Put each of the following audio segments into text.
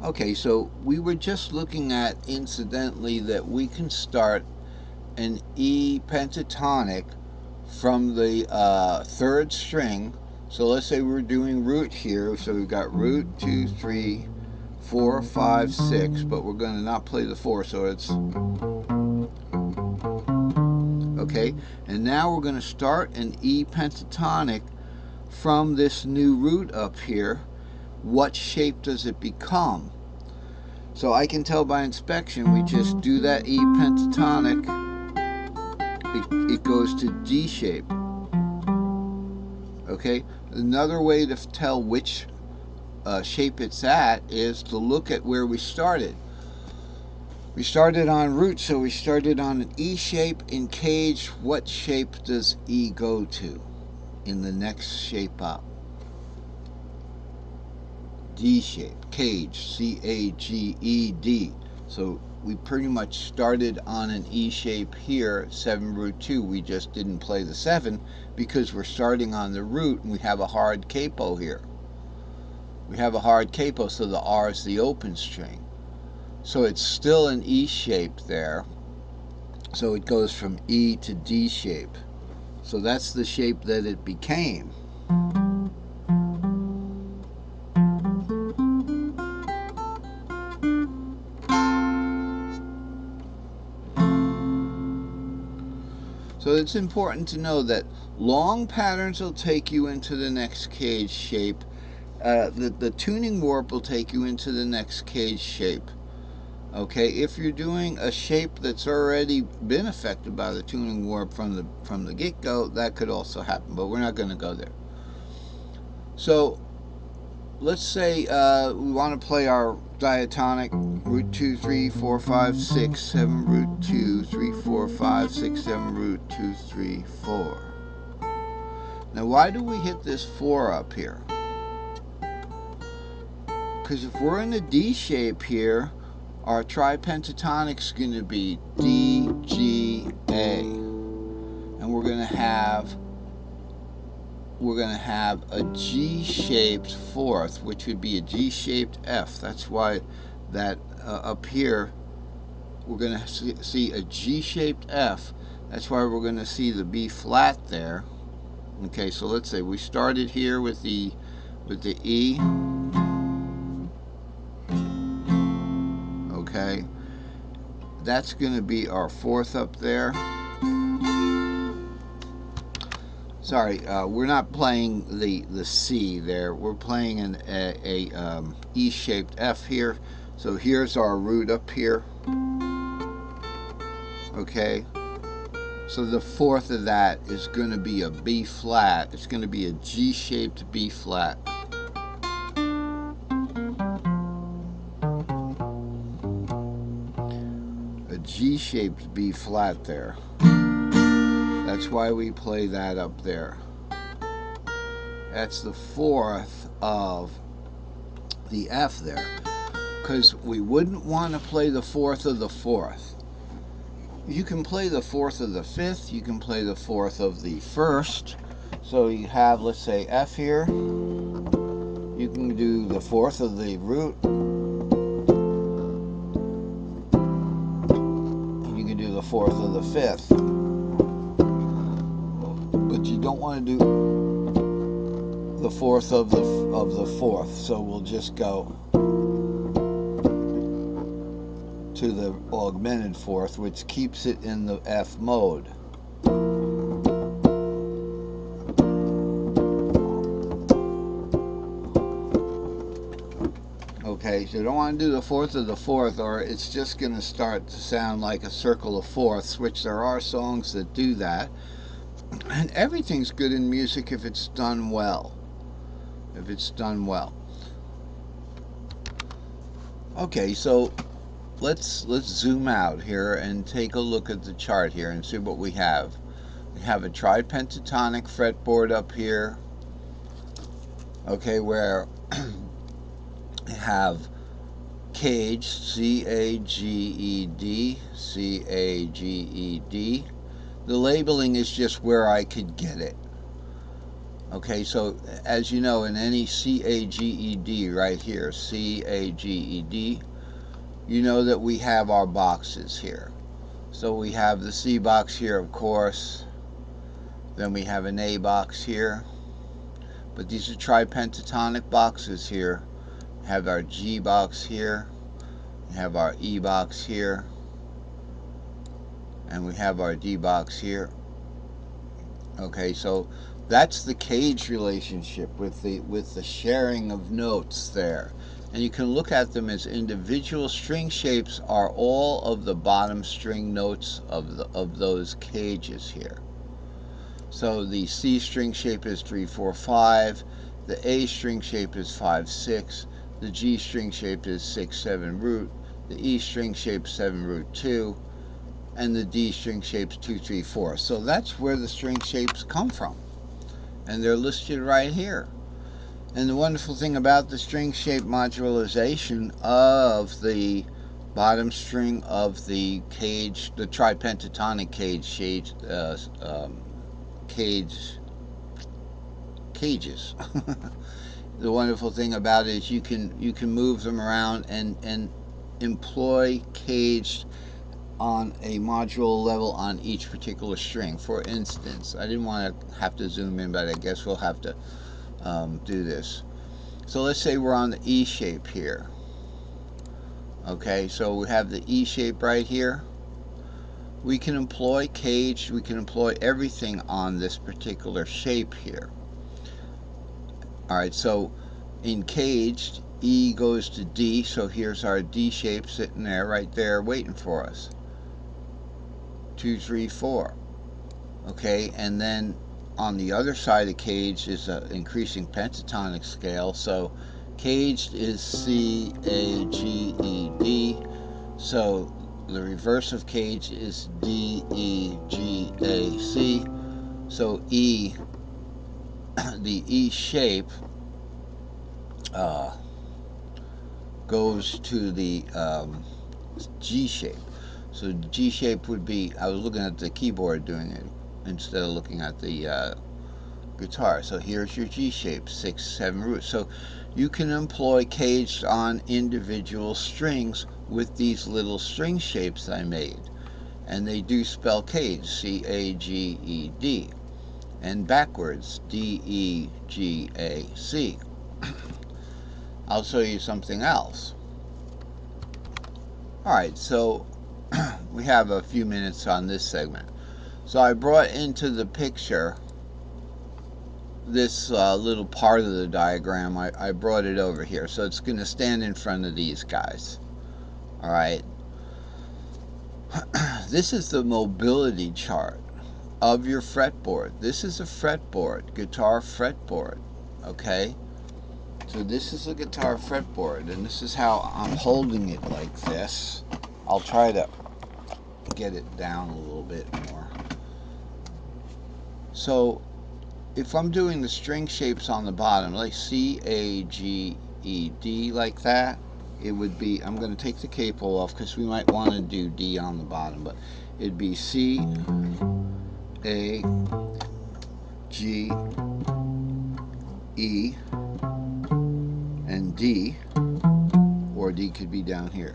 Okay, so we were just looking at, incidentally, that we can start an E pentatonic from the third string. So let's say we're doing root here. So we've got root, 2, 3, 4, 5, 6, but we're going to not play the 4, so it's okay. And now we're going to start an E pentatonic from this new root up here. What shape does it become? So I can tell by inspection, we just do that E pentatonic, it goes to D shape. Okay, another way to tell which shape it's at is to look at where we started. We started on root, so we started on an E shape. In cage, what shape does E go to in the next shape up? D shape, cage, C-A-G-E-D. So we pretty much started on an E shape here, 7 root 2. We just didn't play the 7 because we're starting on the root and we have a hard capo here. We have a hard capo, so the R is the open string. So it's still an E shape there. So it goes from E to D shape. So that's the shape that it became. So it's important to know that long patterns will take you into the next cage shape. The tuning warp will take you into the next cage shape. Okay, if you're doing a shape that's already been affected by the tuning warp from the get-go, that could also happen, but we're not going to go there. So let's say we want to play our diatonic root 2, 3, 4, 5, 6, 7, root 2, 3, 4, 5, 6, 7, root 2, 3, 4. Now why do we hit this 4 up here? Because if we're in a D shape here, our tripentatonic is going to be D, G, A. And we're going to have a G-shaped fourth, which would be a G-shaped F. That's why that up here we're going to see a G-shaped F. That's why we're going to see the B flat there. Okay, so let's say we started here with the E. Okay, that's going to be our fourth up there. Sorry, we're not playing the C there. We're playing a E-shaped F here. So here's our root up here. Okay. So the fourth of that is going to be a B flat. It's going to be a G-shaped B flat. A G-shaped B flat there. That's why we play that up there. That's the fourth of the F there. Because we wouldn't want to play the fourth of the fourth. You can play the fourth of the fifth. You can play the fourth of the first. So you have, let's say, F here. You can do the fourth of the root. And you can do the fourth of the fifth. But you don't want to do the fourth of the fourth. So we'll just go to the augmented fourth, which keeps it in the F mode. Okay, so you don't want to do the fourth of the fourth, or it's just going to start to sound like a circle of fourths, which there are songs that do that. And everything's good in music if it's done well. If it's done well. Okay, so let's zoom out here and take a look at the chart here and see what we have. We have a tripentatonic fretboard up here. Okay, where we have cage, C-A-G-E-D, C-A-G-E-D. The labeling is just where I could get it. Okay, so as you know, in any CAGED right here, CAGED, you know that we have our boxes here. So we have the C box here, of course. Then we have an A box here. But these are tripentatonic boxes here. We have our G box here. We have our E box here. And we have our D box here. Okay, so that's the cage relationship with the sharing of notes there. And you can look at them as individual string shapes are all of the bottom string notes of those cages here. So the C string shape is 3, 4, 5, the A string shape is 5, 6, the G string shape is 6, 7 root, the E string shape 7 root 2, and the D string shapes 2, 3, 4. So that's where the string shapes come from. And they're listed right here. And the wonderful thing about the string shape modularization of the bottom string of the cage, the tripentatonic cages. The wonderful thing about it is you can move them around and employ caged on a module level on each particular string. For instance, I didn't want to have to zoom in, but I guess we'll have to do this. So let's say we're on the E shape here. Okay, so we have the E shape right here. We can employ caged, we can employ everything on this particular shape here. Alright, so in caged, E goes to D, so here's our D shape sitting there, right there, waiting for us. 2, 3, 4. Okay, and then on the other side of caged is an increasing pentatonic scale, so caged is C, A, G, E, D. So the reverse of caged is D, E, G, A, C. So E, the E shape goes to the G shape. So G shape would be, I was looking at the keyboard doing it instead of looking at the guitar. So here's your G shape, 6, 7 roots. So you can employ caged on individual strings with these little string shapes I made. And they do spell caged, C-A-G-E-D. And backwards, D-E-G-A-C. I'll show you something else. Alright, so we have a few minutes on this segment. So I brought into the picture this little part of the diagram. I brought it over here. So it's going to stand in front of these guys. Alright. This is the mobility chart of your fretboard. This is a fretboard, guitar fretboard. Okay. So this is a guitar fretboard, and this is how I'm holding it like this. I'll try to get it down a little bit more. So if I'm doing the string shapes on the bottom, like C, A, G, E, D, like that, it would be, I'm going to take the capo off because we might want to do D on the bottom, but it'd be C, A, G, E, and D, or D could be down here.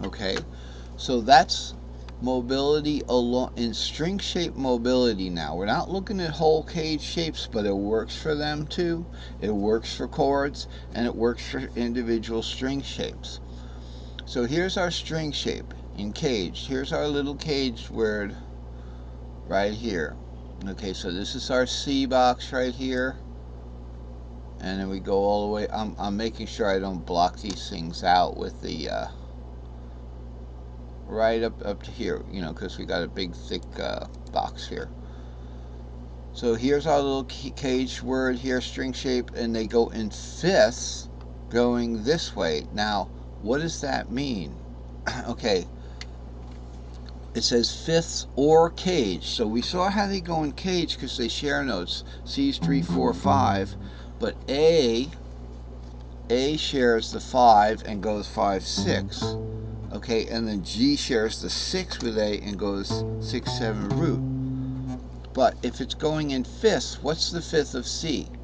Okay, so that's mobility along in string shape mobility. Now we're not looking at whole cage shapes, but it works for them too. It works for chords, and it works for individual string shapes. So here's our string shape in caged. Here's our little caged word right here. Okay, so this is our C box right here, and then we go all the way. I'm making sure I don't block these things out with the right up to here, you know, because we got a big thick box here. So here's our little cage word here, string shape, and they go in fifths going this way. Now what does that mean? Okay, it says fifths or cage. So we saw how they go in cage because they share notes. C's 3, 4, 5, but A shares the 5 and goes 5, 6. Okay, and then G shares the 6 with A and goes 6, 7 root. But if it's going in fifths, what's the fifth of C?